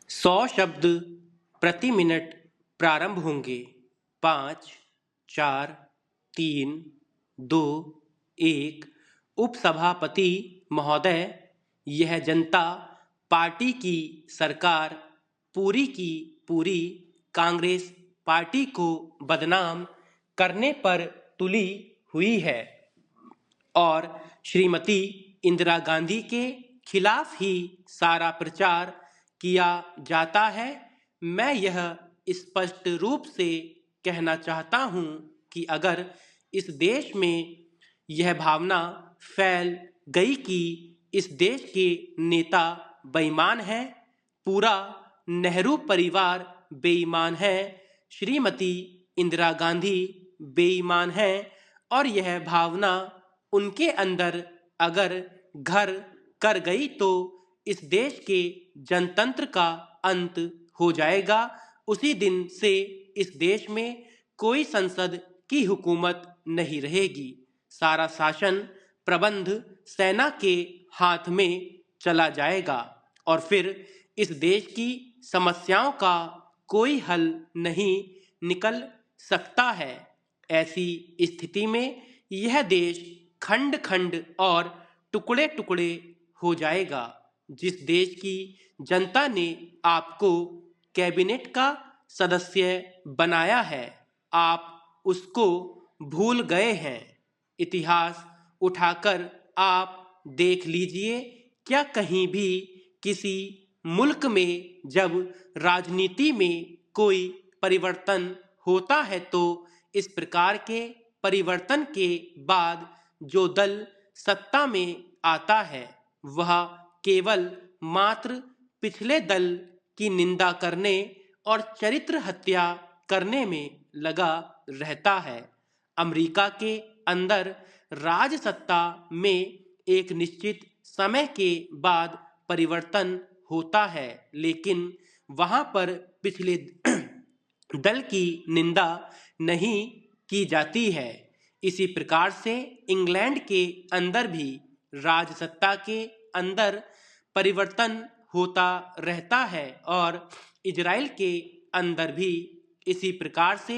100 शब्द प्रति मिनट प्रारंभ होंगे। 5, 4, 3, 2, 1। उपसभापति महोदय, यह जनता पार्टी की सरकार पूरी की पूरी कांग्रेस पार्टी को बदनाम करने पर तुली हुई है और श्रीमती इंदिरा गांधी के खिलाफ ही सारा प्रचार किया जाता है। मैं यह स्पष्ट रूप से कहना चाहता हूं कि अगर इस देश में यह भावना फैल गई कि इस देश के नेता बेईमान हैं, पूरा नेहरू परिवार बेईमान है, श्रीमती इंदिरा गांधी बेईमान है और यह भावना उनके अंदर अगर घर कर गई तो इस देश के जनतंत्र का अंत हो जाएगा। उसी दिन से इस देश में कोई संसद की हुकूमत नहीं रहेगी। सारा शासन प्रबंध सेना के हाथ में चला जाएगा और फिर इस देश की समस्याओं का कोई हल नहीं निकल सकता है। ऐसी स्थिति में यह देश खंड खंड और टुकड़े टुकड़े हो जाएगा। जिस देश की जनता ने आपको कैबिनेट का सदस्य बनाया है, आप उसको भूल गए हैं। इतिहास उठाकर आप देख लीजिए, क्या कहीं भी किसी मुल्क में जब राजनीति में कोई परिवर्तन होता है तो इस प्रकार के परिवर्तन के बाद जो दल सत्ता में आता है वह केवल मात्र पिछले दल की निंदा करने और चरित्र हत्या करने में लगा रहता है। अमेरिका के अंदर राज सत्ता में एक निश्चित समय के बाद परिवर्तन होता है, लेकिन वहां पर पिछले दल की निंदा नहीं की जाती है। इसी प्रकार से इंग्लैंड के अंदर भी राजसत्ता के अंदर परिवर्तन होता रहता है और इजराइल के अंदर भी इसी प्रकार से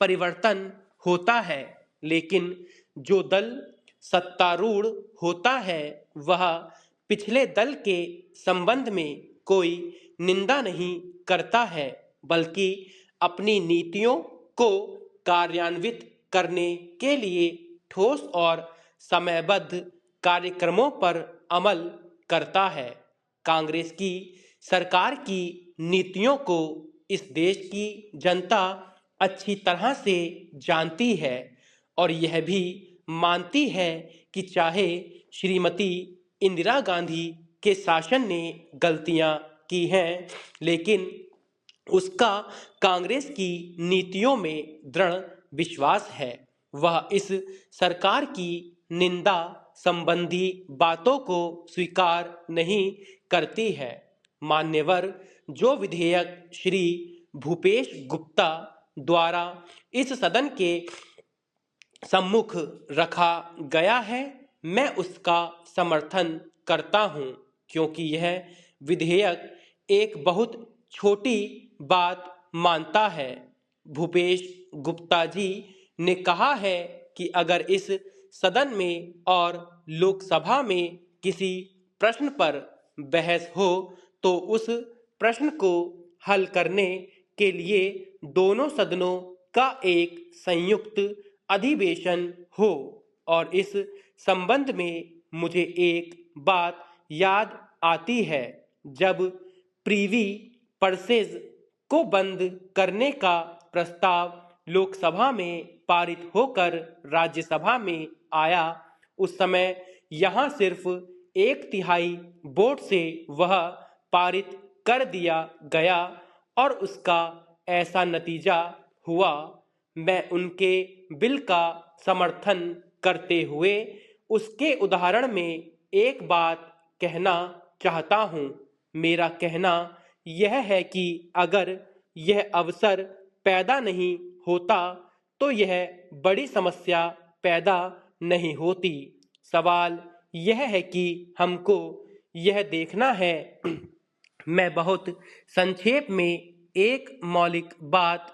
परिवर्तन होता है, लेकिन जो दल सत्तारूढ़ होता है वह पिछले दल के संबंध में कोई निंदा नहीं करता है, बल्कि अपनी नीतियों को कार्यान्वित करने के लिए ठोस और समयबद्ध कार्यक्रमों पर अमल करता है। कांग्रेस की सरकार की नीतियों को इस देश की जनता अच्छी तरह से जानती है और यह भी मानती है कि चाहे श्रीमती इंदिरा गांधी के शासन ने गलतियां की हैं, लेकिन उसका कांग्रेस की नीतियों में दृढ़ विश्वास है। वह इस सरकार की निंदा संबंधी बातों को स्वीकार नहीं करती है। मान्यवर, जो विधेयक श्री भूपेश गुप्ता द्वारा इस सदन के सम्मुख रखा गया है, मैं उसका समर्थन करता हूं, क्योंकि यह विधेयक एक बहुत छोटी बात मानता है। भूपेश गुप्ता जी ने कहा है कि अगर इस सदन में और लोकसभा में किसी प्रश्न पर बहस हो तो उस प्रश्न को हल करने के लिए दोनों सदनों का एक संयुक्त अधिवेशन हो। और इस संबंध में मुझे एक बात याद आती है, जब प्रीवी पर्सेज को बंद करने का प्रस्ताव लोकसभा में पारित होकर राज्यसभा में आया, उस समय यहां सिर्फ 1/3 वोट से वह पारित कर दिया गया और उसका ऐसा नतीजा हुआ। मैं उनके बिल का समर्थन करते हुए उसके उदाहरण में एक बात कहना चाहता हूं। मेरा कहना यह है कि अगर यह अवसर पैदा नहीं होता तो यह बड़ी समस्या पैदा नहीं होती। सवाल यह है कि हमको यह देखना है मैं बहुत संक्षेप में एक मौलिक बात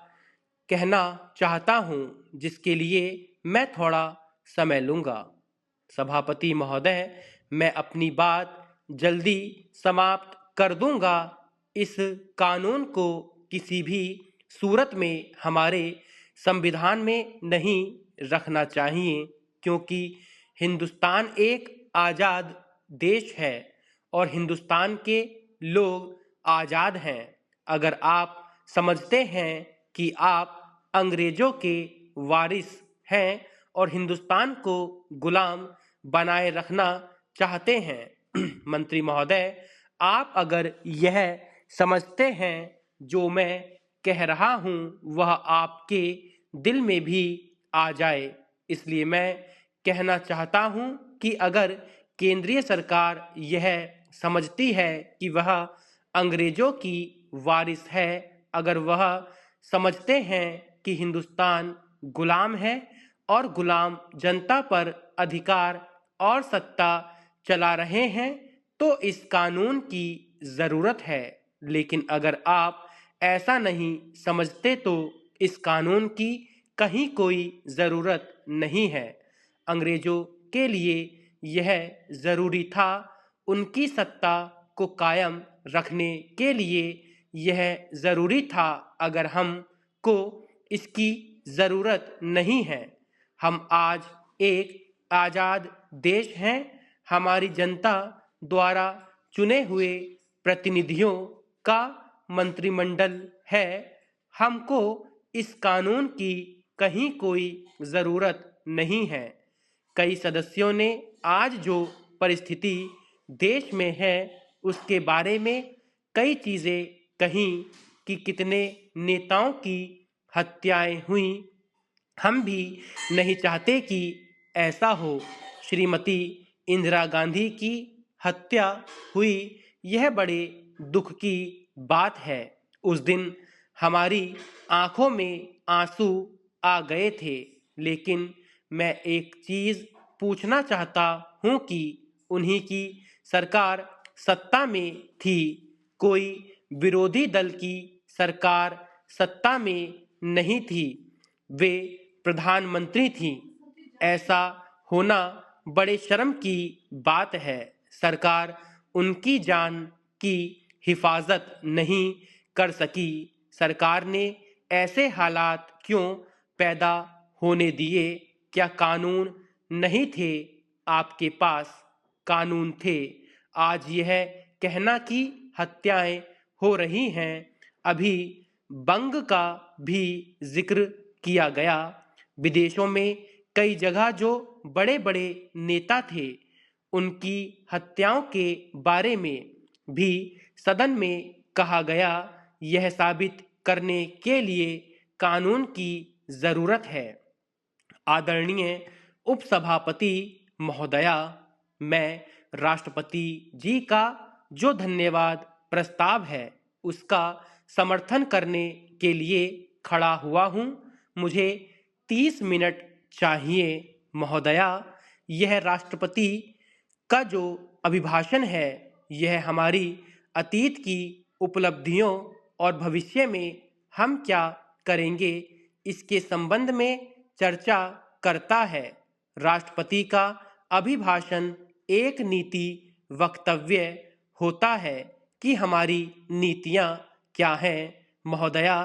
कहना चाहता हूं, जिसके लिए मैं थोड़ा समय लूंगा। सभापति महोदय, मैं अपनी बात जल्दी समाप्त कर दूंगा। इस कानून को किसी भी सूरत में हमारे संविधान में नहीं रखना चाहिए, क्योंकि हिंदुस्तान एक आज़ाद देश है और हिंदुस्तान के लोग आज़ाद हैं। अगर आप समझते हैं कि आप अंग्रेजों के वारिस हैं और हिंदुस्तान को गुलाम बनाए रखना चाहते हैं, मंत्री महोदय, आप अगर यह समझते हैं जो मैं कह रहा हूं वह आपके दिल में भी आ जाए, इसलिए मैं कहना चाहता हूं कि अगर केंद्रीय सरकार यह समझती है कि वह अंग्रेजों की वारिस है, अगर वह समझते हैं कि हिंदुस्तान गुलाम है और गुलाम जनता पर अधिकार और सत्ता चला रहे हैं, तो इस कानून की ज़रूरत है। लेकिन अगर आप ऐसा नहीं समझते तो इस कानून की कहीं कोई ज़रूरत नहीं है। अंग्रेजों के लिए यह ज़रूरी था, उनकी सत्ता को कायम रखने के लिए यह ज़रूरी था। अगर हम को इसकी ज़रूरत नहीं है। हम आज एक आज़ाद देश हैं। हमारी जनता द्वारा चुने हुए प्रतिनिधियों का मंत्रिमंडल है। हमको इस कानून की कहीं कोई ज़रूरत नहीं है। कई सदस्यों ने आज जो परिस्थिति देश में है उसके बारे में कई चीज़ें कहीं कि कितने नेताओं की हत्याएं हुई। हम भी नहीं चाहते कि ऐसा हो। श्रीमती इंदिरा गांधी की हत्या हुई, यह बड़े दुख की बात है। उस दिन हमारी आंखों में आंसू आ गए थे। लेकिन मैं एक चीज़ पूछना चाहता हूँ कि उन्हीं की सरकार सत्ता में थी, कोई विरोधी दल की सरकार सत्ता में नहीं थी, वे प्रधानमंत्री थी। ऐसा होना बड़े शर्म की बात है। सरकार उनकी जान की हिफाजत नहीं कर सकी। सरकार ने ऐसे हालात क्यों पैदा होने दिए? क्या कानून नहीं थे? आपके पास कानून थे। आज यह कहना कि हत्याएं हो रही हैं, अभी बंग का भी जिक्र किया गया। विदेशों में कई जगह जो बड़े बड़े नेता थे, उनकी हत्याओं के बारे में भी सदन में कहा गया। यह साबित करने के लिए कानून की जरूरत है। आदरणीय उपसभापति महोदया, मैं राष्ट्रपति जी का जो धन्यवाद प्रस्ताव है उसका समर्थन करने के लिए खड़ा हुआ हूँ। मुझे 30 मिनट चाहिए। महोदया, यह राष्ट्रपति का जो अभिभाषण है, यह हमारी अतीत की उपलब्धियों और भविष्य में हम क्या करेंगे इसके संबंध में चर्चा करता है। राष्ट्रपति का अभिभाषण एक नीति वक्तव्य होता है कि हमारी नीतियां क्या हैं। महोदया,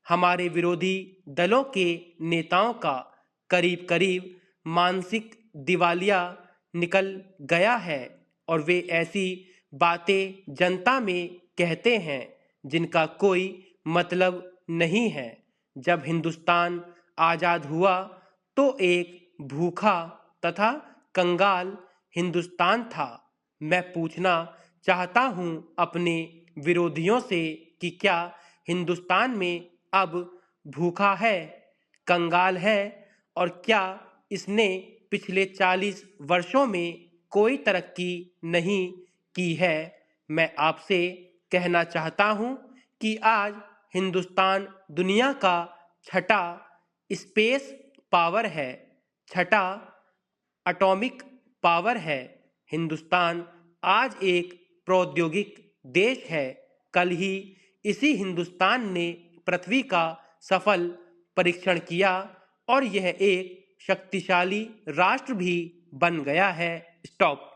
हमारे विरोधी दलों के नेताओं का करीब करीब मानसिक दिवालिया निकल गया है और वे ऐसी बातें जनता में कहते हैं जिनका कोई मतलब नहीं है। जब हिंदुस्तान आज़ाद हुआ तो एक भूखा तथा कंगाल हिंदुस्तान था। मैं पूछना चाहता हूं अपने विरोधियों से कि क्या हिंदुस्तान में अब भूखा है, कंगाल है, और क्या इसने पिछले 40 वर्षों में कोई तरक्की नहीं की है? मैं आपसे कहना चाहता हूं कि आज हिंदुस्तान दुनिया का छठा स्पेस पावर है, छठा एटॉमिक पावर है। हिंदुस्तान आज एक प्रौद्योगिक देश है। कल ही इसी हिंदुस्तान ने पृथ्वी का सफल परीक्षण किया और यह एक शक्तिशाली राष्ट्र भी बन गया है। स्टॉप।